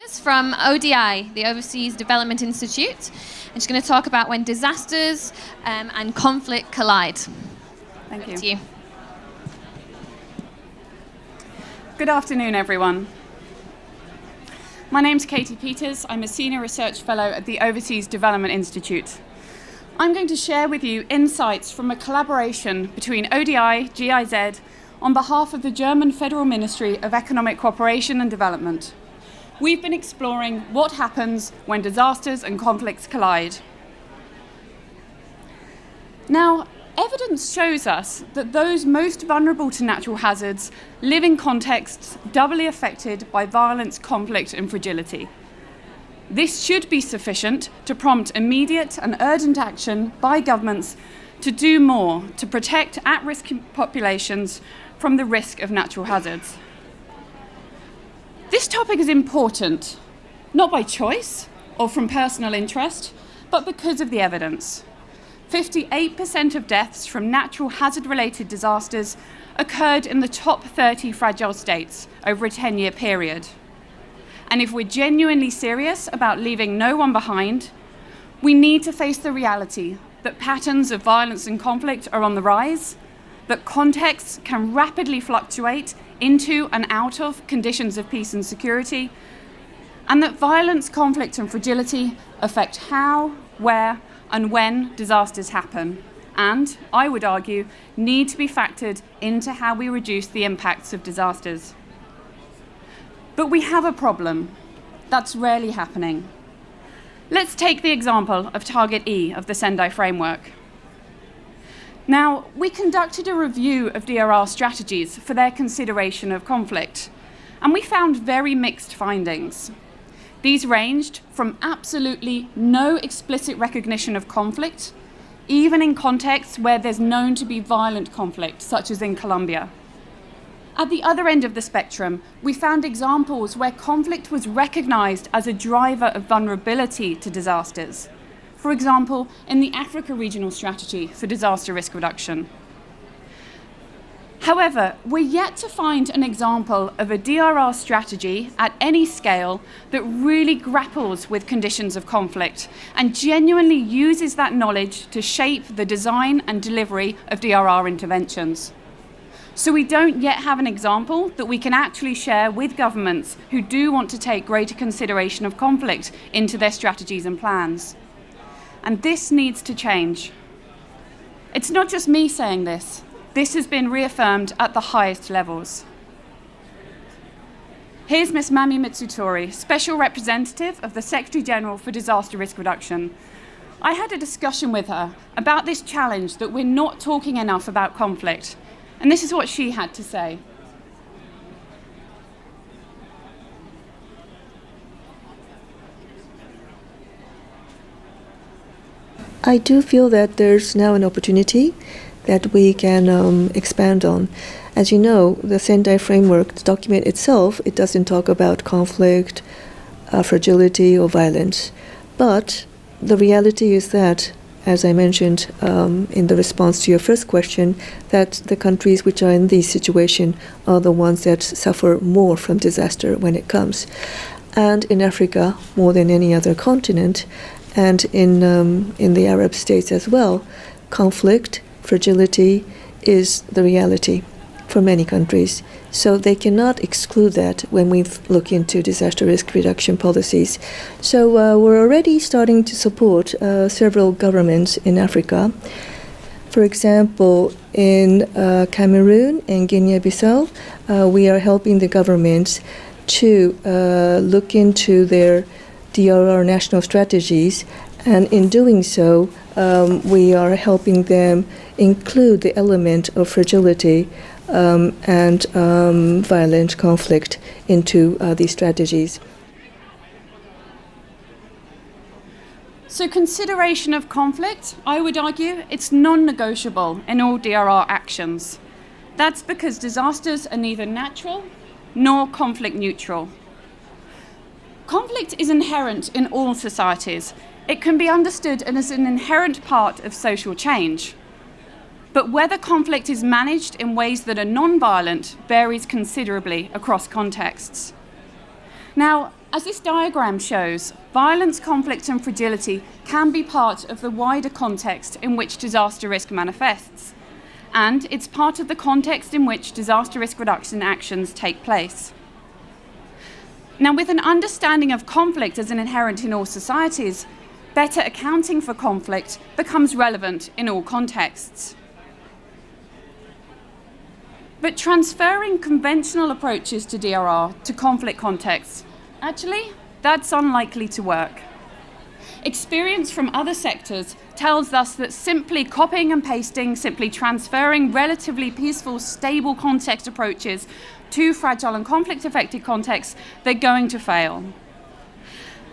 From ODI, the Overseas Development Institute, and she's going to talk about when disasters and conflict collide. Thank Over you. to you. Good afternoon, everyone. My name's Katie Peters. I'm a Senior Research Fellow at the Overseas Development Institute. I'm going to share with you insights from a collaboration between ODI, GIZ, on behalf of the German Federal Ministry of Economic Cooperation and Development. We've been exploring what happens when disasters and conflicts collide. Now, evidence shows us that those most vulnerable to natural hazards live in contexts doubly affected by violence, conflict, and fragility. This should be sufficient to prompt immediate and urgent action by governments to do more to protect at-risk populations from the risk of natural hazards. This topic is important, not by choice or from personal interest, but because of the evidence. 58% of deaths from natural hazard-related disasters occurred in the top 30 fragile states over a 10-year period. And if we're genuinely serious about leaving no one behind, we need to face the reality that patterns of violence and conflict are on the rise, that contexts can rapidly fluctuate into and out of conditions of peace and security, and that violence, conflict, and fragility affect how, where, and when disasters happen, and, I would argue, need to be factored into how we reduce the impacts of disasters. But we have a problem. That's rarely happening. Let's take the example of Target E of the Sendai Framework. Now, we conducted a review of DRR strategies for their consideration of conflict, and we found very mixed findings. These ranged from absolutely no explicit recognition of conflict, even in contexts where there's known to be violent conflict, such as in Colombia. At the other end of the spectrum, we found examples where conflict was recognized as a driver of vulnerability to disasters. For example, in the Africa Regional Strategy for Disaster Risk Reduction. However, we're yet to find an example of a DRR strategy at any scale that really grapples with conditions of conflict and genuinely uses that knowledge to shape the design and delivery of DRR interventions. So we don't yet have an example that we can actually share with governments who do want to take greater consideration of conflict into their strategies and plans. And this needs to change. It's not just me saying this. This has been reaffirmed at the highest levels. Here's Ms. Mami Mitsutori, Special Representative of the Secretary General for Disaster Risk Reduction. I had a discussion with her about this challenge that we're not talking enough about conflict. And this is what she had to say. I do feel that there's now an opportunity that we can expand on. As you know, the Sendai Framework, the document itself, it doesn't talk about conflict, fragility, or violence. But the reality is that, as I mentioned in the response to your first question, that the countries which are in this situation are the ones that suffer more from disaster when it comes. And in Africa, more than any other continent, and in the Arab states as well, conflict, fragility is the reality for many countries. So they cannot exclude that when we look into disaster risk reduction policies. So we're already starting to support several governments in Africa. For example, in Cameroon and Guinea-Bissau, we are helping the governments to look into their DRR national strategies, and in doing so, we are helping them include the element of fragility and violent conflict into these strategies. So consideration of conflict, I would argue, it's non-negotiable in all DRR actions. That's because disasters are neither natural nor conflict neutral. Conflict is inherent in all societies. It can be understood as an inherent part of social change. But whether conflict is managed in ways that are non-violent varies considerably across contexts. Now, As this diagram shows, violence, conflict and fragility can be part of the wider context in which disaster risk manifests, and it's part of the context in which disaster risk reduction actions take place. Now, with an understanding of conflict as an inherent in all societies, better accounting for conflict becomes relevant in all contexts. But transferring conventional approaches to DRR to conflict contexts, actually, that's unlikely to work. Experience from other sectors tells us that simply copying and pasting, simply transferring relatively peaceful, stable context approaches to fragile and conflict-affected contexts, they're going to fail.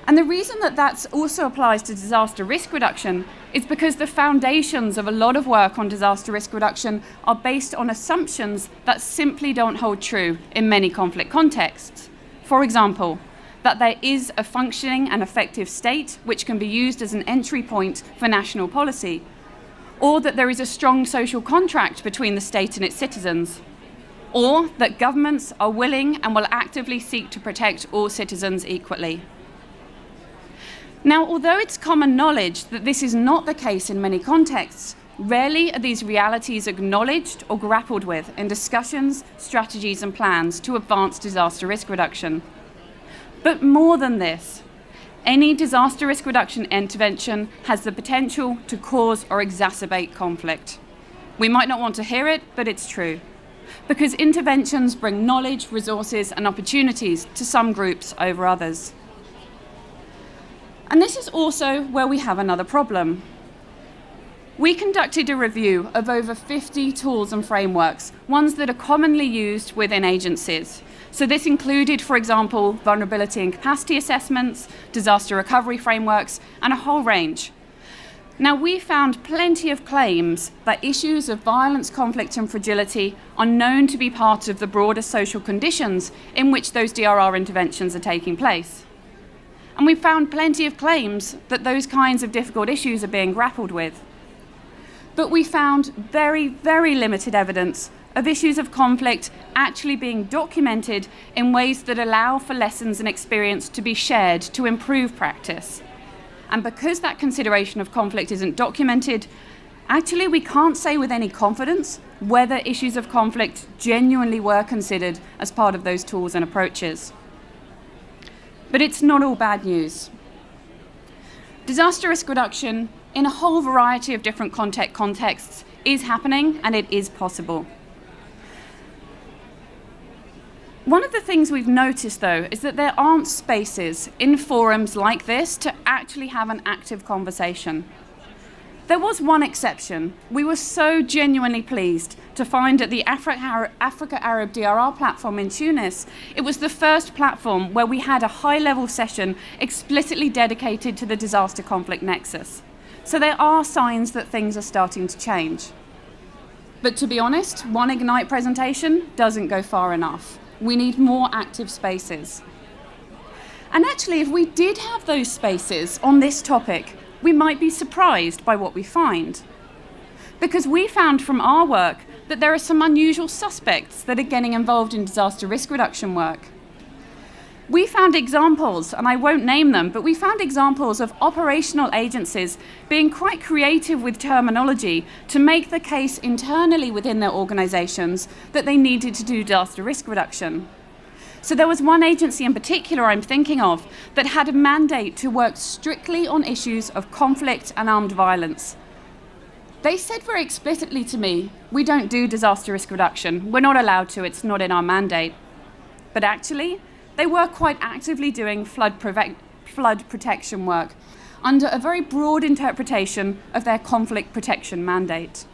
And the reason that that also applies to disaster risk reduction is because the foundations of a lot of work on disaster risk reduction are based on assumptions that simply don't hold true in many conflict contexts. For example, that there is a functioning and effective state which can be used as an entry point for national policy, or that there is a strong social contract between the state and its citizens, or that governments are willing and will actively seek to protect all citizens equally. Now, although it's common knowledge that this is not the case in many contexts, rarely are these realities acknowledged or grappled with in discussions, strategies and plans to advance disaster risk reduction. But more than this, any disaster risk reduction intervention has the potential to cause or exacerbate conflict. We might not want to hear it, but it's true. Because interventions bring knowledge, resources and opportunities to some groups over others. And this is also where we have another problem. We conducted a review of over 50 tools and frameworks, ones that are commonly used within agencies. So this included, for example, vulnerability and capacity assessments, disaster recovery frameworks, and a whole range. Now, we found plenty of claims that issues of violence, conflict, and fragility are known to be part of the broader social conditions in which those DRR interventions are taking place. And we found plenty of claims that those kinds of difficult issues are being grappled with. But we found very, very limited evidence of issues of conflict actually being documented in ways that allow for lessons and experience to be shared to improve practice. And because that consideration of conflict isn't documented, actually we can't say with any confidence whether issues of conflict genuinely were considered as part of those tools and approaches. But it's not all bad news. Disaster risk reduction in a whole variety of different contexts is happening, and it is possible. One of the things we've noticed, though, is that there aren't spaces in forums like this to actually have an active conversation. There was one exception. We were so genuinely pleased to find at the Africa Arab DRR platform in Tunis, it was the first platform where we had a high-level session explicitly dedicated to the disaster conflict nexus. So there are signs that things are starting to change. But to be honest, one Ignite presentation doesn't go far enough. We need more active spaces. And actually, if we did have those spaces on this topic, we might be surprised by what we find. Because we found from our work that there are some unusual suspects that are getting involved in disaster risk reduction work. We found examples, and I won't name them, but we found examples of operational agencies being quite creative with terminology to make the case internally within their organizations that they needed to do disaster risk reduction. So there was one agency in particular I'm thinking of that had a mandate to work strictly on issues of conflict and armed violence. They said very explicitly to me, we don't do disaster risk reduction. We're not allowed to, it's not in our mandate. But actually, they were quite actively doing flood protection work under a very broad interpretation of their conflict protection mandate.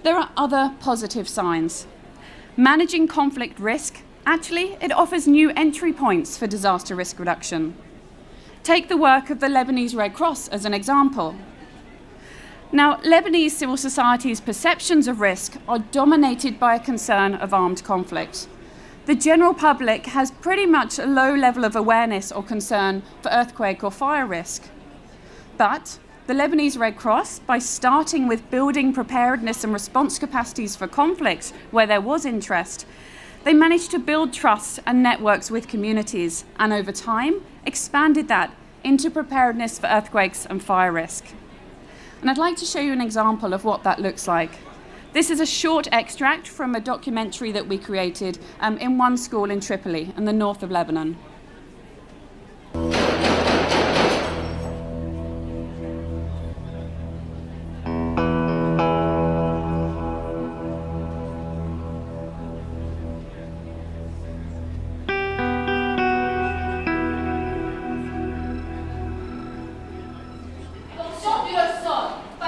There are other positive signs. Managing conflict risk, actually, it offers new entry points for disaster risk reduction. Take the work of the Lebanese Red Cross as an example. Now, Lebanese civil society's perceptions of risk are dominated by a concern of armed conflict. The general public has pretty much a low level of awareness or concern for earthquake or fire risk. But the Lebanese Red Cross, by starting with building preparedness and response capacities for conflict where there was interest, They managed to build trust and networks with communities, and over time, expanded that into preparedness for earthquakes and fire risk. And I'd like to show you an example of what that looks like. This is a short extract from a documentary that we created in one school in Tripoli, in the north of Lebanon.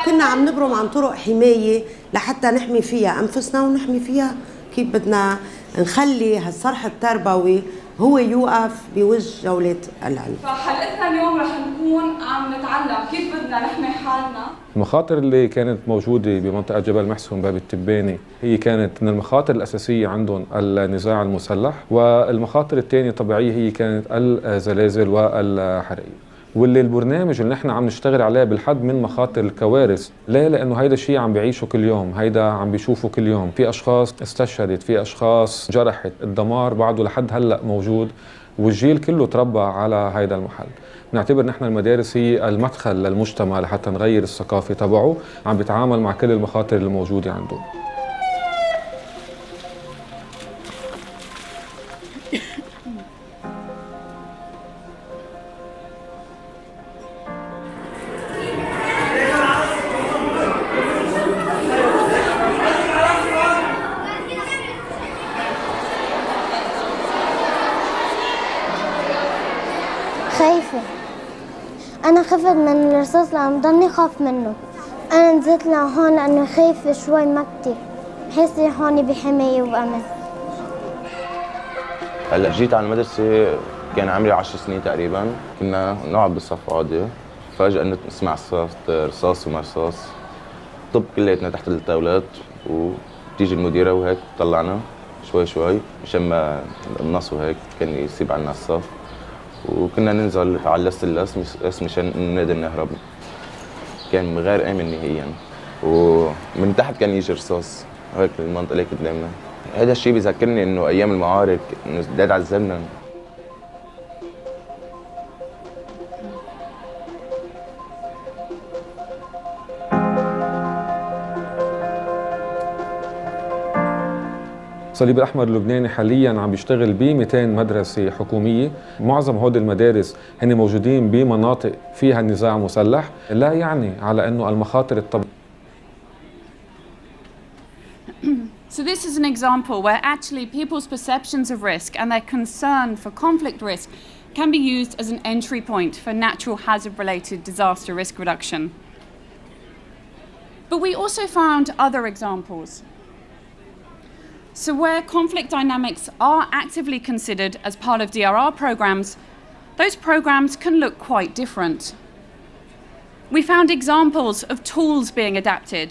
كنا عم نبرم عن طرق حماية لحتى نحمي فيها أنفسنا ونحمي فيها كيف بدنا نخلي هالصرح التربوي هو يوقف بوجه جولة العلم. فحلقتنا اليوم رح نكون عم نتعلم كيف بدنا نحمي حالنا. المخاطر اللي كانت موجودة بمنطقة جبل محسن باب التباني هي كانت من المخاطر الأساسية عندهم النزاع المسلح، والمخاطر الثانية طبيعية هي كانت الزلازل والحرائق. واللي البرنامج اللي نحن عم نشتغل عليه بالحد من مخاطر الكوارث، ليه؟ لأنه هيدا الشيء عم بيعيشه كل يوم، هيدا عم بيشوفه كل يوم، في أشخاص استشهدت، في أشخاص جرحت، الدمار بعده لحد هلأ موجود، والجيل كله تربى على هيدا المحل. نعتبر نحن المدارس هي المدخل للمجتمع لحتى نغير الثقافة تبعه، عم بيتعامل مع كل المخاطر الموجودة عنده. خايفة. أنا خفت من الرصاص لأن ضلني خاف منه. أنا نزلت لهون لأنه خايفة شوي ما كتير، بحس هون بحماية وأمان. هلا جيت على المدرسة كان عمري 10 سنين تقريبا، كنا نقعد بالصف عادي، فجأة نسمع صوت رصاص وما رصاص، طب كلياتنا تحت الطاولات وتيجي المديرة وهيك تطلعنا شوي شوي مشان ما النص وهيك كان يسيب عنا الصف، وكنا ننزل على اللس مشان نقدر نهرب. كان غير آمن نهائيا، ومن تحت كان يجي رصاص هيك المنطقة اللي قدامنا. هذا الشيء بيذكرني انه ايام المعارك انه داد عذبنا. الصليب الأحمر اللبناني حالياً عم بيشتغل ب 200 مدرسة حكومية. معظم هود المدارس هن موجودين بمناطق فيها نزاع مسلح، لا يعني على أنه المخاطر الطبيعية. So this is an example where actually people's perceptions of risk and their concern for conflict risk can be used as an entry point for natural hazard-related disaster risk reduction. But we also found other examples. So where conflict dynamics are actively considered as part of DRR programs, those programs can look quite different. We found examples of tools being adapted.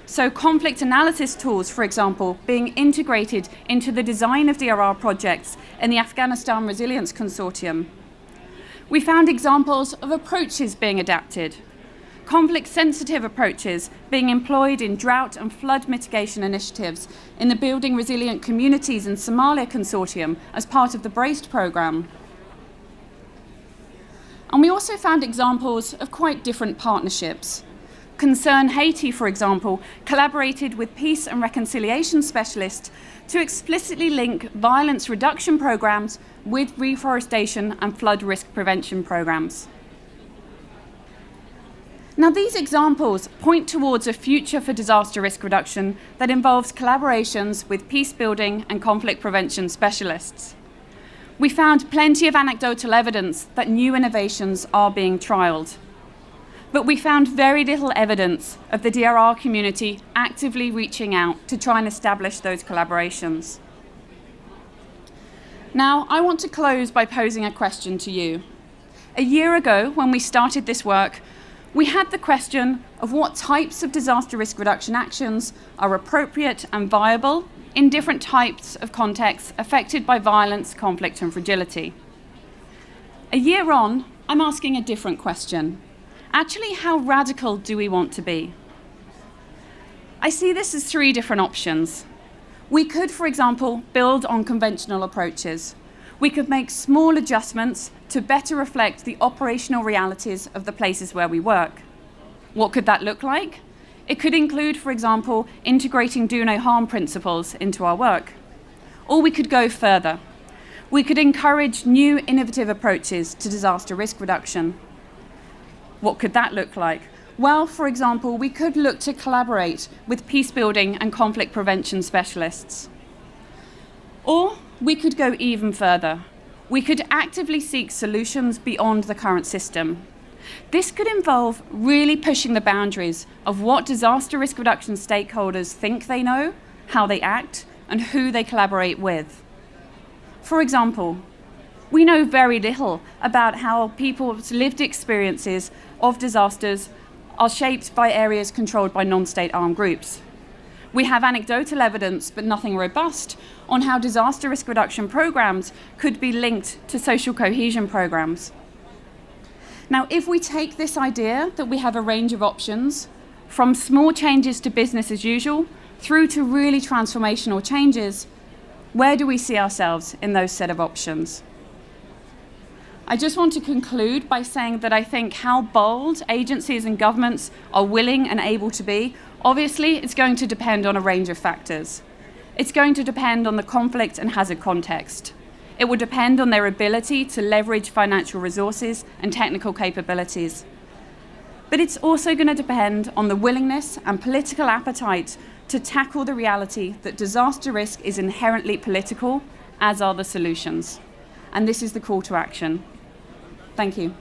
So conflict analysis tools, for example, being integrated into the design of DRR projects in the Afghanistan Resilience Consortium. We found examples of approaches being adapted. Conflict-sensitive approaches being employed in drought and flood mitigation initiatives in the Building Resilient Communities in Somalia Consortium as part of the BRACED programme. And we also found examples of quite different partnerships. Concern Haiti, for example, collaborated with peace and reconciliation specialists to explicitly link violence reduction programs with reforestation and flood risk prevention programs. Now, these examples point towards a future for disaster risk reduction that involves collaborations with peace building and conflict prevention specialists. We found plenty of anecdotal evidence that new innovations are being trialled. But we found very little evidence of the DRR community actively reaching out to try and establish those collaborations. Now, I want to close by posing a question to you. A year ago, when we started this work, we had the question of what types of disaster risk reduction actions are appropriate and viable in different types of contexts affected by violence, conflict, and fragility. A year on, I'm asking a different question. Actually, how radical do we want to be? I see this as three different options. We could, for example, build on conventional approaches. We could make small adjustments to better reflect the operational realities of the places where we work. What could that look like? It could include, for example, integrating do no harm principles into our work. Or we could go further. We could encourage new innovative approaches to disaster risk reduction. What could that look like? Well, for example, we could look to collaborate with peacebuilding and conflict prevention specialists. Or we could go even further. We could actively seek solutions beyond the current system. This could involve really pushing the boundaries of what disaster risk reduction stakeholders think they know, how they act, and who they collaborate with. For example, we know very little about how people's lived experiences of disasters are shaped by areas controlled by non-state armed groups. We have anecdotal evidence, but nothing robust, on how disaster risk reduction programs could be linked to social cohesion programs. Now, if we take this idea that we have a range of options, from small changes to business as usual, through to really transformational changes, where do we see ourselves in those set of options? I just want to conclude by saying that I think how bold agencies and governments are willing and able to be, obviously, it's going to depend on a range of factors. It's going to depend on the conflict and hazard context. It will depend on their ability to leverage financial resources and technical capabilities. But it's also going to depend on the willingness and political appetite to tackle the reality that disaster risk is inherently political, as are the solutions. And this is the call to action. Thank you.